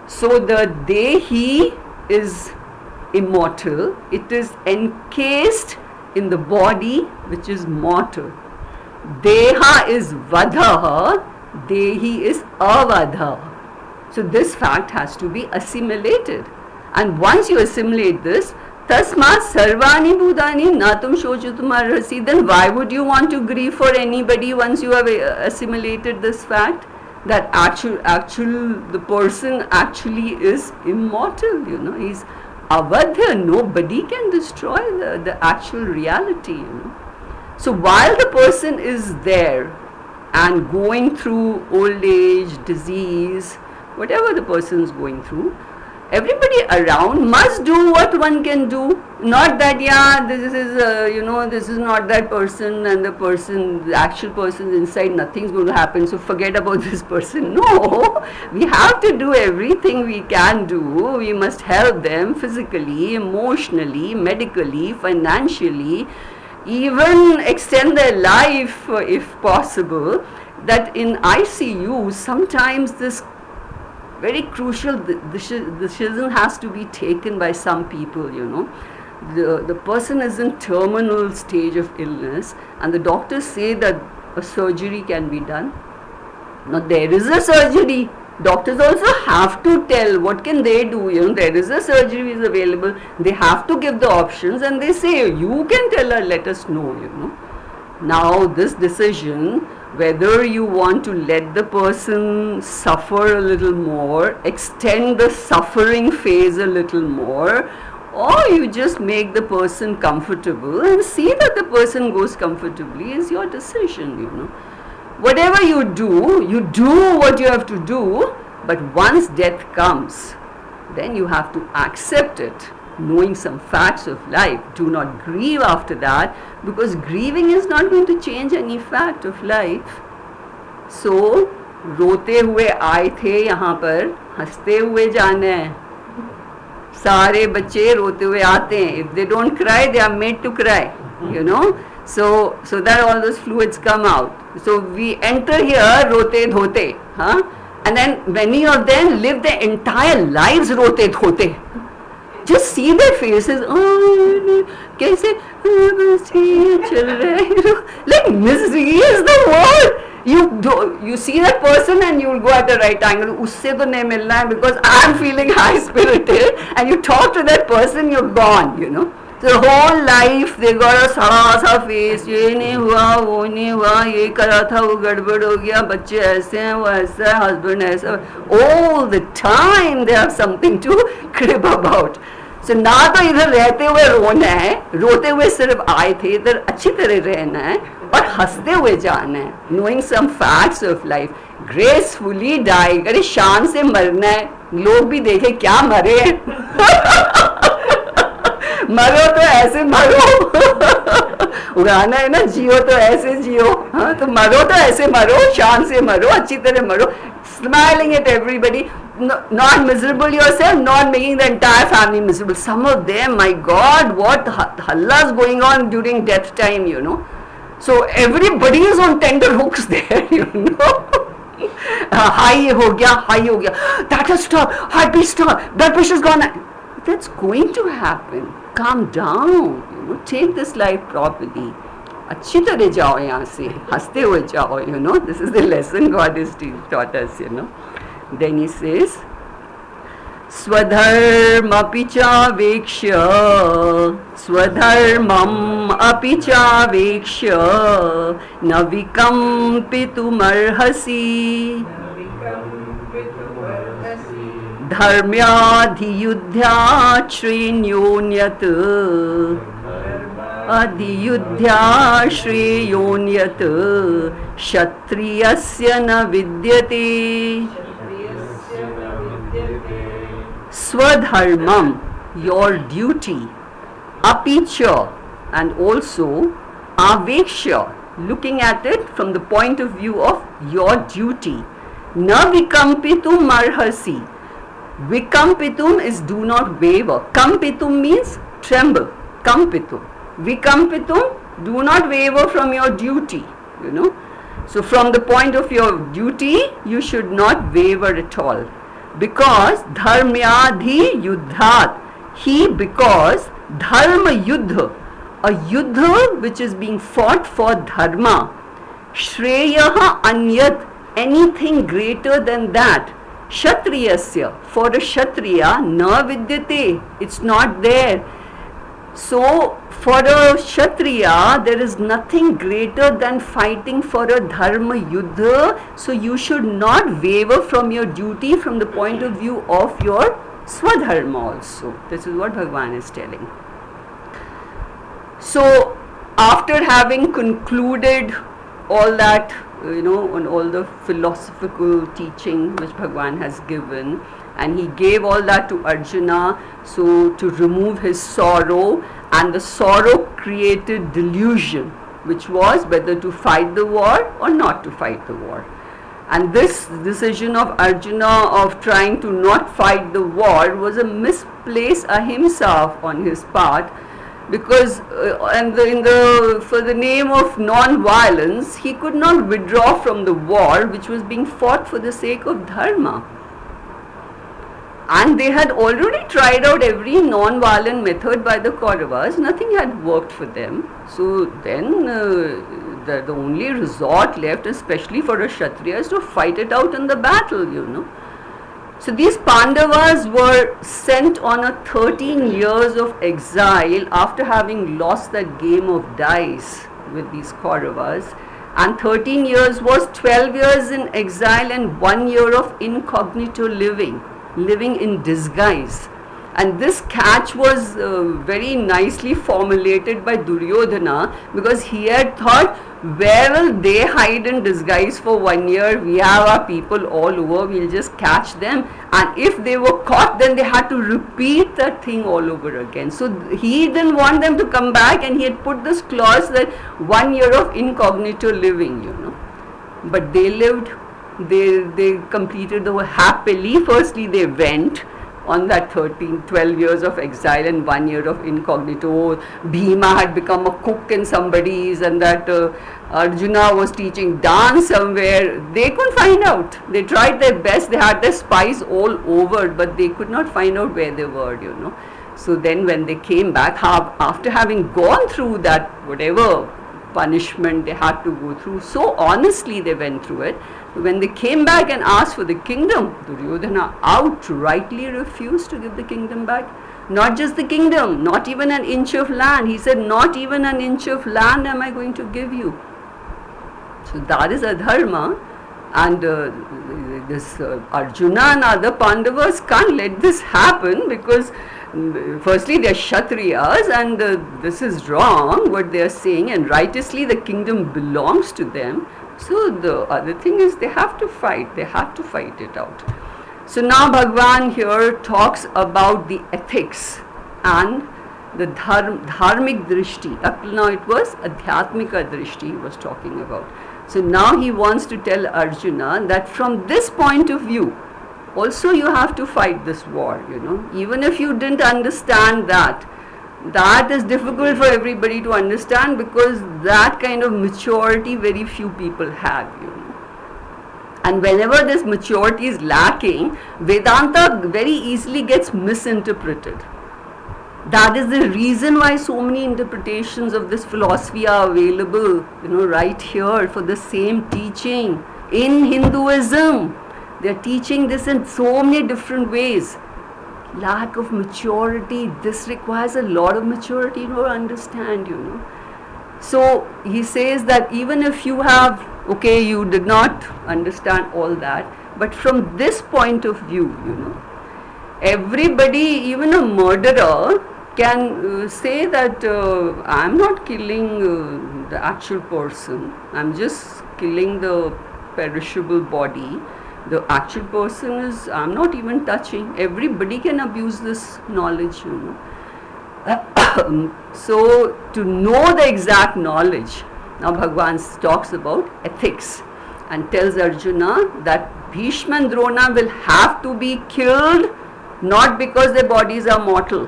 Speaker 1: So the Dehi is immortal, it is encased in the body which is mortal. Deha is Vadhaha, Dehi is Avadha. So this fact has to be assimilated. And once you assimilate this, Tasma sarvani bhutani natum shochatum arhasi, then why would you want to grieve for anybody once you have assimilated this fact that the person actually is immortal, he's avadhya, nobody can destroy the actual reality, So while the person is there and going through old age, disease, whatever the person is going through, everybody around must do what one can do. Not that, this is not that person, and the actual person inside, nothing's going to happen, so forget about this person. No, we have to do everything we can do. We must help them physically, emotionally, medically, financially, even extend their life if possible. That in ICU, sometimes this very crucial decision has to be taken by some people, The person is in terminal stage of illness, and the doctors say that a surgery can be done. Now there is a surgery. Doctors also have to tell what can they do, there is a surgery is available. They have to give the options, and they say, you can tell her, let us know, Now this decision, whether you want to let the person suffer a little more, extend the suffering phase a little more, or you just make the person comfortable and see that the person goes comfortably, is your decision, Whatever you do what you have to do, but once death comes, then you have to accept it, knowing some facts of life. Do not grieve after that, because grieving is not going to change any fact of life. So, रोते हुए आए थे यहाँ पर, हंसते हुए जाना है. सारे बच्चे रोते हुए आते हैं. If they don't cry, they are made to cry, So that all those fluids come out. So we enter here rote dhote, and then many of them live their entire lives rote dhote. Just see their faces. कैसे चल रहे, like misery is the word. You see that person and you will go at a right angle. उससे तो नहीं मिलना है because I am feeling high spirited, and you talk to that person, you're gone, So the whole life they got a सा face. ये नहीं हुआ, वो नहीं हुआ, ये करा था, वो गड़बड़ हो गया, बच्चे ऐसे हैं, वो ऐसा है, husband ऐसा. All the time they have something to crib about. So ना तो इधर रहते हुए रोना है, रोते हुए सिर्फ आए थे, इधर अच्छी तरह रहना है और हंसते हुए जाना है, knowing some facts of life, gracefully die. अरे शान से मरना है, लोग भी देखे क्या मरे हैं. मरो तो ऐसे मरो. उड़ाना है ना, जियो तो ऐसे जियो. तो मरो तो ऐसे मरो, शान से मरो, अच्छी तरह मरो, smiling at everybody. Not miserable yourself, not making the entire family miserable. Some of them, my God, what halla is going on during death time, So everybody is on tender hooks there, High ho gaya, that has stopped, heartbeat stopped, blood pressure's gone. That's going to happen. Calm down, take this life properly. अच्छी तरह जाओ यहाँ से, हंसते हुए जाओ, This is the lesson God has taught us, Then he says, Swadharmapi chavekshya, Swadharmam api chavekshya, navikampitum arhasi, Dharmyadhiyudhya shrenyonyat, Adhiyudhya shreyonyat, Kshatriyasya na vidyate. Swadharmam, your duty, apicha, and also aveksha, looking at it from the point of view of your duty. Na vikampitum marhasi. Vikampitum is do not waver. Kampitum means tremble. Kampitum. Vikampitum, do not waver from your duty, you know. So from the point of your duty, you should not waver at all. Because dharmyadhi yuddhat, because dharma yuddha, a yuddha which is being fought for dharma, shreyaha anyat, anything greater than that, kshatriyasya, for a kshatriya, na vidyate, it's not there. So for a kshatriya, there is nothing greater than fighting for a dharma yuddha. So you should not waver from your duty from the point of view of your swadharma also. This is what Bhagavan is telling. So after having concluded all that, on all the philosophical teaching which Bhagavan has given, and he gave all that to Arjuna, so to remove his sorrow, and the sorrow created delusion, which was whether to fight the war or not to fight the war. And this decision of Arjuna of trying to not fight the war was a misplaced ahimsa on his part, because for the name of non-violence, he could not withdraw from the war which was being fought for the sake of dharma. And they had already tried out every non-violent method by the Kauravas. Nothing had worked for them. So then the only resort left, especially for a Kshatriya, is to fight it out in the battle, So these Pandavas were sent on a 13 years of exile after having lost that game of dice with these Kauravas. And 13 years was 12 years in exile and 1 year of incognito living in disguise. And this catch was very nicely formulated by Duryodhana, because he had thought, where will they hide in disguise for 1 year? We have our people all over, we'll just catch them. And if they were caught, then they had to repeat that thing all over again. So he didn't want them to come back, and he had put this clause that 1 year of incognito living, But they lived. They completed the happily. Firstly, they went on that 12 years of exile and 1 year of incognito. Bhima had become a cook in somebody's, and that Arjuna was teaching dance somewhere. They couldn't find out. They tried their best. They had their spies all over, but they could not find out where they were, So then when they came back, after having gone through that whatever punishment they had to go through, so honestly they went through it. When they came back and asked for the kingdom, Duryodhana outrightly refused to give the kingdom back. Not just the kingdom, not even an inch of land. He said, not even an inch of land am I going to give you. So that is adharma, and this Arjuna and other Pandavas can't let this happen, because firstly they are Kshatriyas, and this is wrong what they are saying, and righteously the kingdom belongs to them. So the other thing is they have to fight it out. So now Bhagavan here talks about the ethics and the dharmic drishti. Up till now it was adhyatmika drishti he was talking about. So now he wants to tell Arjuna that from this point of view, also you have to fight this war, even if you didn't understand that. That is difficult for everybody to understand, because that kind of maturity very few people have, And whenever this maturity is lacking, Vedanta very easily gets misinterpreted. That is the reason why so many interpretations of this philosophy are available, right here for the same teaching in Hinduism. They're teaching this in so many different ways. Lack of maturity, this requires a lot of maturity to understand, So he says that even if you have, okay, you did not understand all that, but from this point of view, everybody, even a murderer, can say that I'm not killing the actual person, I'm just killing the perishable body. The actual person is, I'm not even touching. Everybody can abuse this knowledge, So to know the exact knowledge, now Bhagavan talks about ethics and tells Arjuna that Bhishma and Drona will have to be killed not because their bodies are mortal,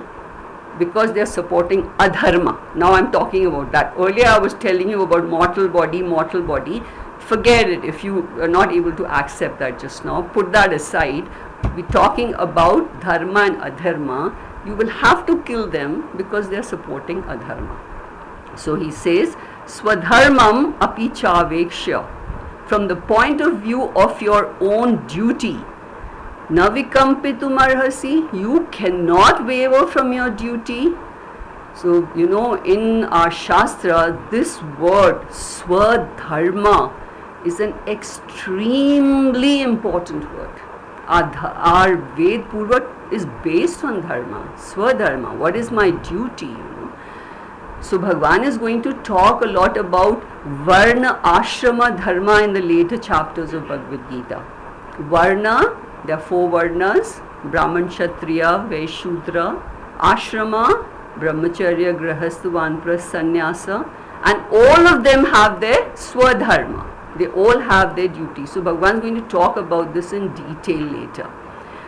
Speaker 1: because they are supporting adharma. Now I'm talking about that. Earlier I was telling you about mortal body. Forget it if you are not able to accept that just now. Put that aside. We're talking about dharma and adharma. You will have to kill them because they are supporting adharma. So he says, Swadharmam api chavekshya. From the point of view of your own duty, navikampitum arhasi, you cannot waver from your duty. So, in our Shastra, this word, Swadharma, is an extremely important word. Our Ved Purva is based on Dharma, Swadharma. What is my duty, So Bhagavan is going to talk a lot about Varna, Ashrama, Dharma in the later chapters of Bhagavad Gita. Varna, there are 4 Varnas, Brahman, Kshatriya, Vaishudra, Ashrama, Brahmacharya, Grahastha, Vanpras, Sannyasa, and all of them have their Swadharma. They all have their duty. So Bhagavan is going to talk about this in detail later.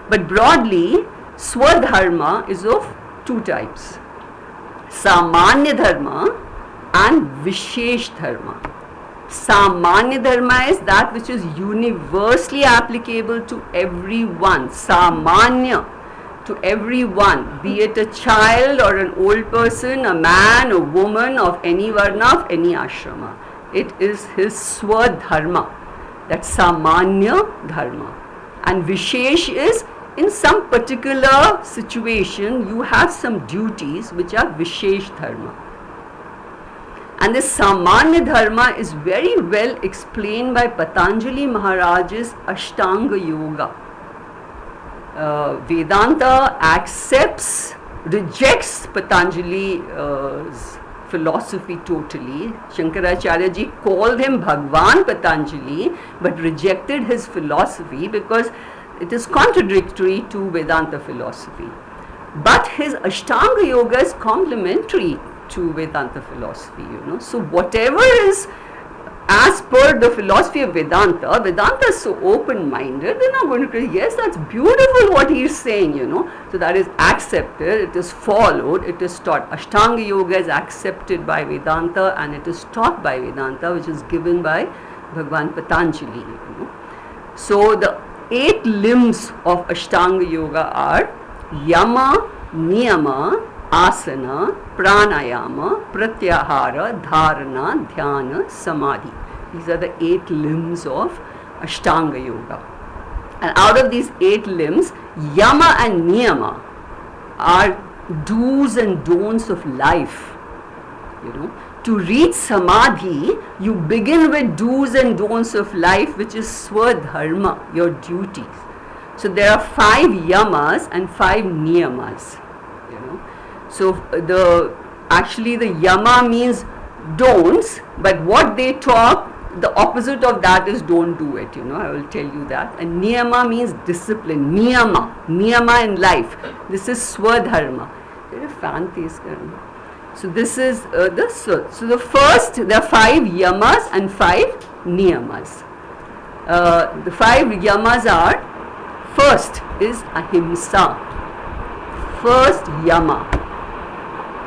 Speaker 1: But broadly, Swadharma is of 2 types. Samanya Dharma and Vishesh Dharma. Samanya Dharma is that which is universally applicable to everyone. Samanya, to everyone, be it a child or an old person, a man, a woman, of any varna, of any ashrama. It is his Swadharma, that's Samanya Dharma. And Vishesh is, in some particular situation, you have some duties which are Vishesh Dharma. And this Samanya Dharma is very well explained by Patanjali Maharaj's Ashtanga Yoga. Vedanta rejects Patanjali's philosophy totally. Shankaracharya ji called him Bhagwan Patanjali, but rejected his philosophy because it is contradictory to Vedanta philosophy. But his Ashtanga Yoga is complementary to Vedanta philosophy, So whatever is as per the philosophy of Vedanta, Vedanta is so open-minded, they're not going to say, yes, that's beautiful what he is saying, So that is accepted, it is followed, it is taught. Ashtanga Yoga is accepted by Vedanta and it is taught by Vedanta, which is given by Bhagwan Patanjali, So the 8 limbs of Ashtanga Yoga are Yama, Niyama, Asana, Pranayama, Pratyahara, Dharana, Dhyana, Samadhi. These are the 8 limbs of Ashtanga Yoga. And out of these 8 limbs, Yama and Niyama are do's and don'ts of life. To reach Samadhi, you begin with do's and don'ts of life, which is Swadharma, your duties. So there are 5 Yamas and 5 Niyamas. So actually the Yama means don'ts, but what they talk, the opposite of that is don't do it, I will tell you that. And Niyama means discipline, Niyama in life. This is Swadharma. So this is so the first, there are 5 Yamas and 5 Niyamas. The 5 Yamas are, first is Ahimsa, first Yama.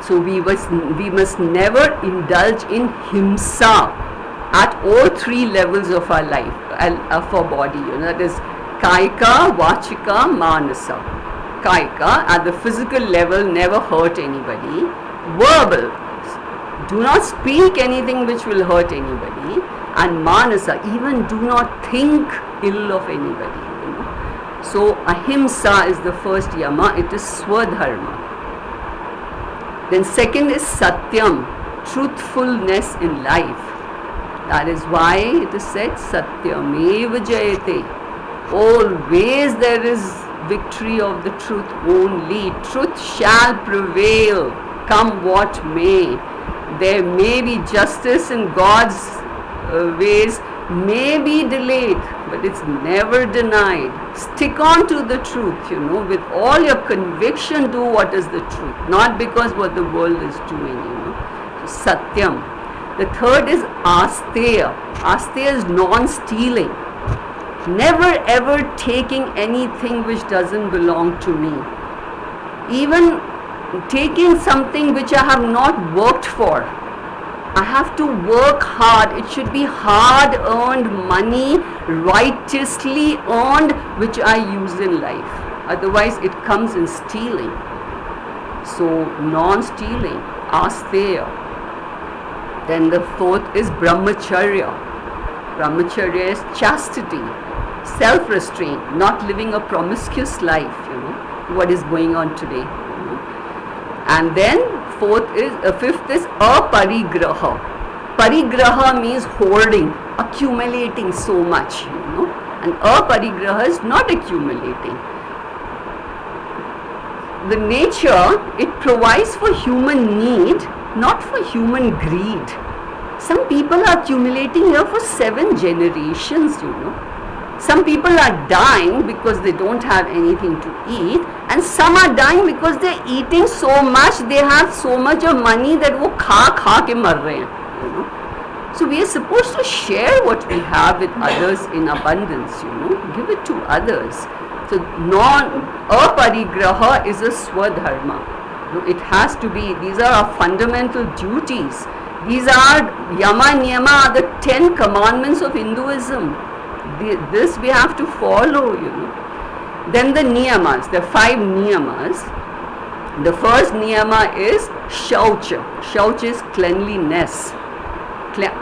Speaker 1: So we must never indulge in himsa at all 3 levels of our life, of our body. That is kaika, vachika, manasa. Kaika, at the physical level, never hurt anybody. Verbal, do not speak anything which will hurt anybody. And manasa, even do not think ill of anybody. So ahimsa is the first yama, it is swadharma. Then second is satyam, truthfulness in life. That is why it is said satyameva jayate. Always there is victory of the truth only. Truth shall prevail, come what may. There may be justice in God's ways, may be delayed, but it's never denied. Stick on to the truth, with all your conviction, do what is the truth, not because what the world is doing, So satyam. The third is asteya. Asteya is non-stealing. Never ever taking anything which doesn't belong to me. Even taking something which I have not worked for. I have to work hard. It should be hard earned money, righteously earned, which I use in life. Otherwise it comes in stealing. So non-stealing, asteya. Then the fourth is brahmacharya. Brahmacharya is chastity, self-restraint, not living a promiscuous life, what is going on today. And then fifth is aparigraha. Parigraha means hoarding, accumulating so much, and aparigraha is not accumulating. The nature, it provides for human need, not for human greed. Some people are accumulating here for 7 generations, Some people are dying because they don't have anything to eat, and some are dying because they're eating so much, they have so much of money that wo kha ke mar rahe hain, So we are supposed to share what we have with others in abundance, give it to others. So aparigraha is a swadharma. It has to be, these are our fundamental duties. These are yama niyama, are the 10 commandments of Hinduism. This we have to follow, Then the niyamas, the 5 niyamas. The first niyama is shaucha. Shaucha is cleanliness.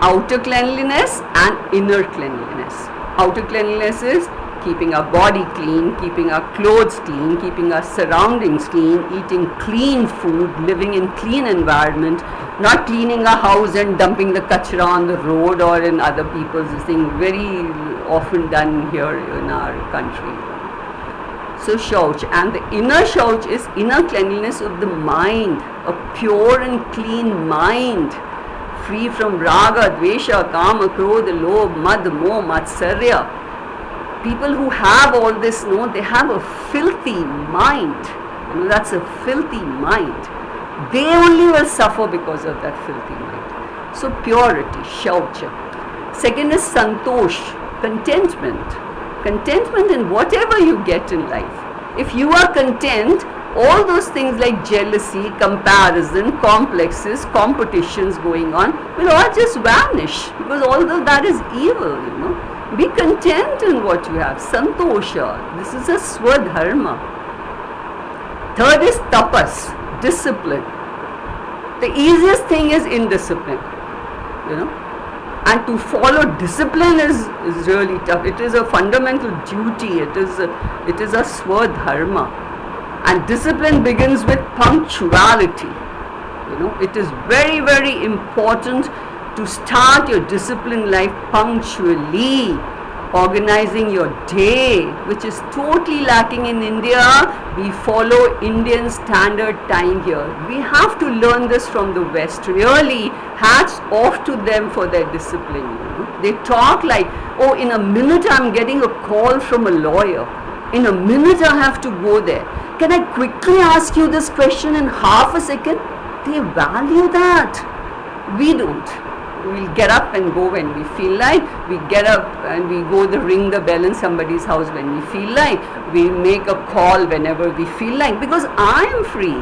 Speaker 1: Outer cleanliness and inner cleanliness. Outer cleanliness is keeping our body clean, keeping our clothes clean, keeping our surroundings clean, eating clean food, living in clean environment, not cleaning our house and dumping the kachra on the road or in other people's thing, very often done here in our country. So shauch, and the inner shauch is inner cleanliness of the mind, a pure and clean mind, free from raga, dvesha, kama, krodha, lobh, mad, moh, matsarya. People who have all this, they have a filthy mind. That's a filthy mind. They only will suffer because of that filthy mind. So purity, shaucha. Second is santosh, contentment. Contentment in whatever you get in life. If you are content, all those things like jealousy, comparison, complexes, competitions going on will all just vanish, because all of that is evil, Be content in what you have. Santosha. This is a swadharma. Third is tapas, discipline. The easiest thing is indiscipline, And to follow discipline is really tough. It is a fundamental duty. It is a swadharma. And discipline begins with punctuality. It is very, very important to start your disciplined life punctually, organizing your day, which is totally lacking in India. We follow Indian standard time here. We have to learn this from the West. Really, hats off to them for their discipline. They talk like, oh, in a minute I'm getting a call from a lawyer. In a minute I have to go there. Can I quickly ask you this question in half a second? They value that. We don't. We'll get up and go when we feel like. We get up and we go ring the bell in somebody's house when we feel like. We make a call whenever we feel like, because I am free.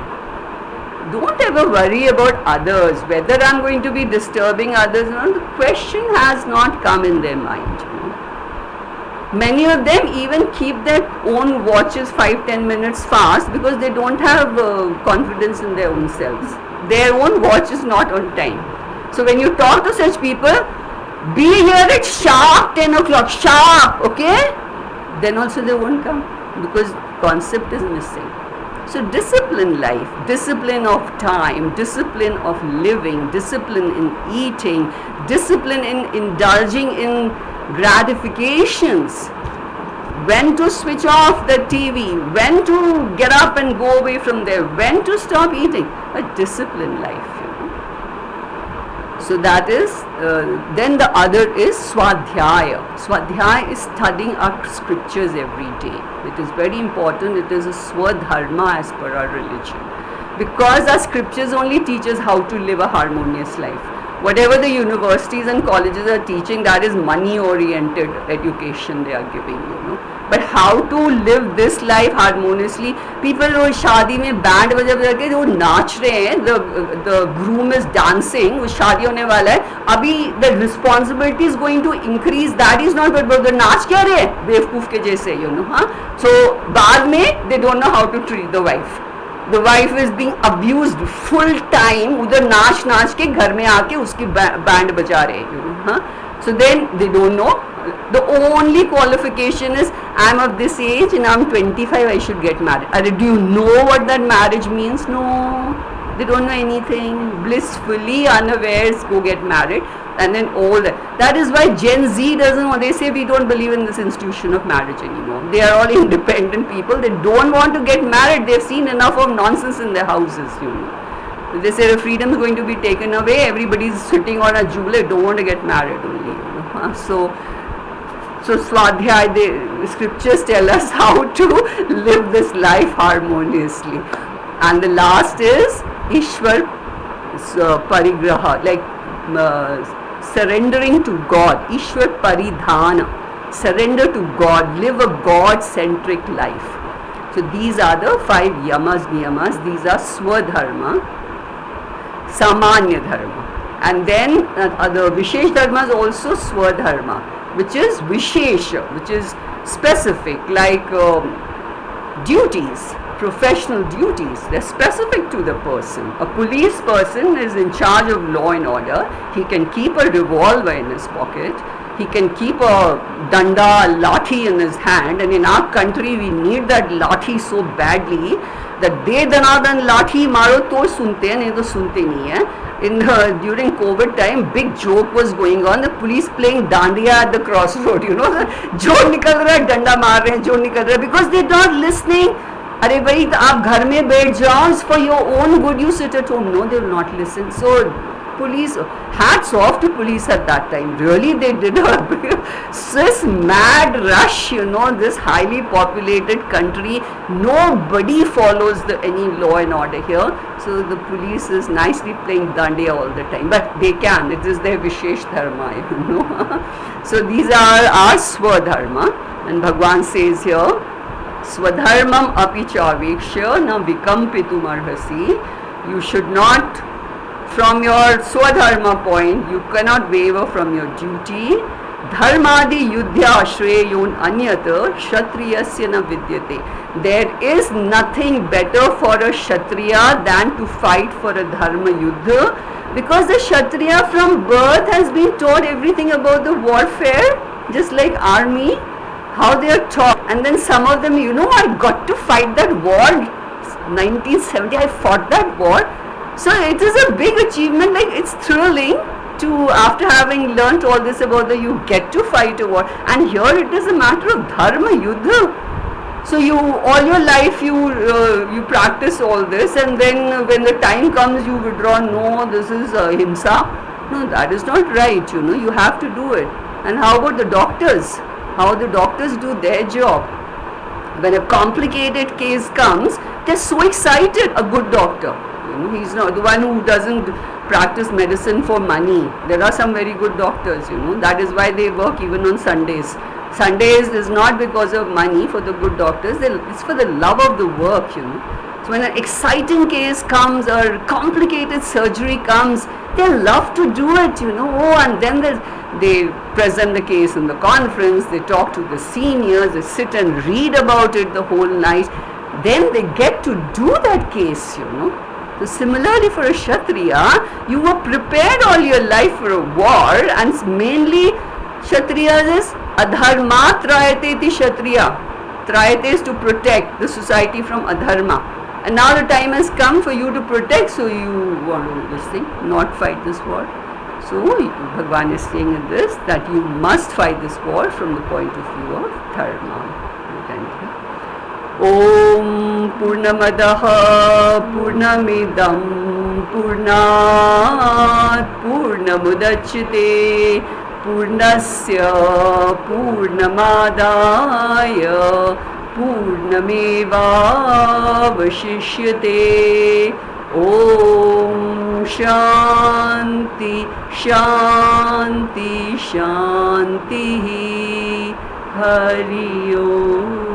Speaker 1: Don't ever worry about others, whether I'm going to be disturbing others. The question has not come in their mind. Many of them even keep their own watches 5-10 minutes fast because they don't have confidence in their own selves. Their own watch is not on time. So when you talk to such people, be here at sharp 10 o'clock, sharp, okay? Then also they won't come. because concept is missing. So discipline life, discipline of time, discipline of living, discipline in eating, discipline in indulging in gratifications, when to switch off the TV, when to get up and go away from there, when to stop eating, a disciplined life. So that is, then the other is Swadhyaya. Swadhyaya is studying our scriptures every day. It is very important. It is a Swadharma as per our religion. Because our scriptures only teach us how to live a harmonious life. Whatever the universities and colleges are teaching, that is money-oriented education they are giving, But how to live this life harmoniously? People who शादी में band बजा बजा के वो नाच रहे हैं, the groom is dancing, वो शादी होने वाला है, अभी the responsibility is going to increase. That is not but the नाच क्या रहे हैं बेवकूफ के जैसे, हाँ. So बाद में they don't know how to treat the wife. The wife is being abused full time. उधर नाच के घर में आके उसकी बैंड बजा रहे हैं, हाँ. So then they don't know. The only qualification is I am of this age and I am 25, I should get married. Do you know what that marriage means? No, they don't know anything. Blissfully unawares go get married, and then all that. That is why Gen Z doesn't know. They say we don't believe in this institution of marriage anymore. They are all independent people. They don't want to get married. They've seen enough of nonsense in their houses, They say the freedom is going to be taken away. Everybody is sitting on a jewel. They don't want to get married only. So Swadhyaya, the scriptures tell us how to live this life harmoniously. And the last is Ishwar Parigraha, like surrendering to God. Ishwar Paridhana, surrender to God, live a God-centric life. So these are the 5 yamas, niyamas. These are Swadharma, Samanya Dharma. And then the Vishesh Dharma is also Swadharma, which is Vishesha, which is specific, like duties, professional duties. They're specific to the person. A police person is in charge of law and order. He can keep a revolver in his pocket. He can keep a danda, lathi in his hand. And in our country, we need that lathi so badly that de danadan lathi maro to sunte hain, nahi to sunte nahi hai. During COVID time, big joke was going on. The police playing dandiya at the crossroad. जो निकल रहा है डंडा मार रहे हैं, जो निकल रहा है, because they're not listening. अरे भाई आप घर में बैठ जाओ, for your own good you sit at home. No, they will not listen. So police, hats off to police at that time. Really, they did this mad rush, this highly populated country. Nobody follows any law and order here. So the police is nicely playing dandiya all the time. But they can. It is their Vishesh Dharma, So these are our Swadharma. And Bhagwan says here, Swadharmam api chavikshya na vikampitum arhasi. You should not, from your Swadharma point, you cannot waver from your duty. Dharmadi yudhya shreyon anyata kshatriyasya na vidyate. There is nothing better for a kshatriya than to fight for a dharma yuddha, because the kshatriya from birth has been taught everything about the warfare, just like army, how they are taught. And then some of them, I got to fight that war, 1970, I fought that war. So it is a big achievement, like it's thrilling to, after having learnt all this about you get to fight a war. And here it is a matter of dharma yuddha. So all your life you practice all this, and then when the time comes you withdraw. No, this is himsa. No, that is not right. You have to do it. And how about the doctors? How the doctors do their job? When a complicated case comes, they're so excited. A good doctor. He's not the one who doesn't practice medicine for money. There are some very good doctors, That is why they work even on Sundays. Sundays is not because of money for the good doctors. It's for the love of the work, So when an exciting case comes or complicated surgery comes, they love to do it, and then they present the case in the conference, they talk to the seniors, they sit and read about it the whole night. Then they get to do that case, So similarly for a Kshatriya, you were prepared all your life for a war, and mainly Kshatriyas is adharmat rayate iti Kshatriya. Trayate is to protect the society from adharma. And now the time has come for you to protect, so you want to do this thing, not fight this war. So Bhagavan is saying in this that you must fight this war from the point of view of dharma. Om Purnamadaha Purnamidam Purnat Purnamudachyate Purnasya Purnamadaya Purnameva Vashishyate. Om Shanti Shanti Shanti Hari Om.